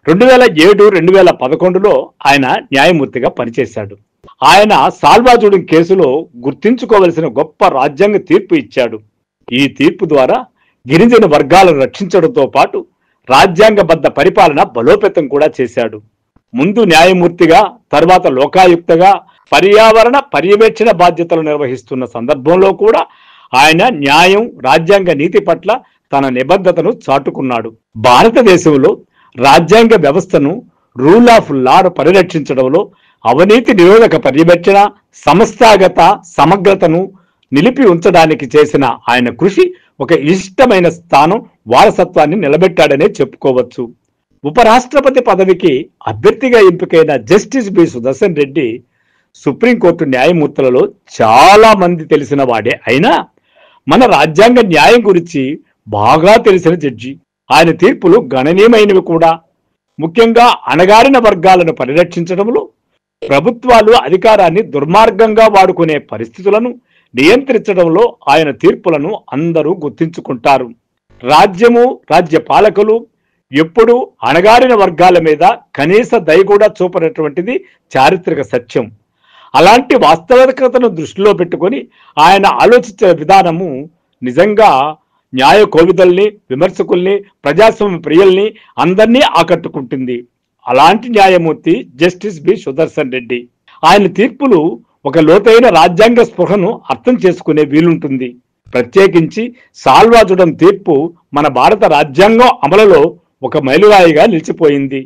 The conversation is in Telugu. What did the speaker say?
2007, 2011లో ఆయన న్యాయమూర్తిగా పనిచేశాడు. ఆయన సాల్వాజుడిన్ కేసులో గుర్తించుకోవలసిన గొప్ప రాజ్యాంగ తీర్పు ఇచ్చాడు. ఈ తీర్పు ద్వారా గిరిజన వర్గాలను రక్షించడంతో పాటు రాజ్యాంగబద్ధ పరిపాలన బలోపేతం కూడా చేశాడు. ముందు న్యాయమూర్తిగా, తర్వాత లోకాయుక్తగా పర్యావరణ పర్యవేక్షణ బాధ్యతలు నిర్వహిస్తున్న సందర్భంలో కూడా ఆయన న్యాయం, రాజ్యాంగ నీతి పట్ల తన నిబద్ధతను చాటుకున్నాడు. భారతదేశంలో రాజ్యాంగ వ్యవస్థను, రూల్ ఆఫ్ లాను పరిరక్షించడంలో అవినీతి నిరోధక పర్యవేక్షణ, సంస్థాగత సమగ్రతను నిలిపి ఉంచడానికి చేసిన ఆయన కృషి ఒక ఇష్టమైన స్థానం, వారసత్వాన్ని నిలబెట్టాడనే చెప్పుకోవచ్చు. ఉపరాష్ట్రపతి పదవికి అభ్యర్థిగా ఎంపికైన justice B Sudarshan Reddy supreme court న్యాయమూర్తులలో చాలా మంది తెలిసిన వాడే అయినా మన రాజ్యాంగ న్యాయం గురించి బాగా తెలిసిన జడ్జి. ఆయన తీర్పులు గణనీయమైనవి కూడా. ముఖ్యంగా అణగారిన వర్గాలను పరిరక్షించడంలో ప్రభుత్వాలు అధికారాన్ని దుర్మార్గంగా వాడుకునే పరిస్థితులను నియంత్రించడంలో ఆయన తీర్పులను అందరూ గుర్తించుకుంటారు. రాజ్యము, రాజ్య పాలకులు ఎప్పుడూ అణగారిన వర్గాల మీద కనీస దయ కూడా చూపనటువంటిది చారిత్రక సత్యం. అలాంటి వాస్తవికతను దృష్టిలో పెట్టుకొని ఆయన ఆలోచించిన విధానము నిజంగా న్యాయ కోవిదల్ని, విమర్శకుల్ని, ప్రజాస్వామ్య ప్రియుల్ని అందరినీ ఆకట్టుకుంటుంది. అలాంటి న్యాయమూర్తి జస్టిస్ బి సుదర్శన్ రెడ్డి. ఆయన తీర్పులు ఒక లోతైన రాజ్యాంగ స్పృహను అర్థం చేసుకునే వీలుంటుంది. ప్రత్యేకించి సాల్వాజుడన్ తీర్పు మన భారత రాజ్యాంగం అమలులో ఒక మైలురాయిగా నిలిచిపోయింది.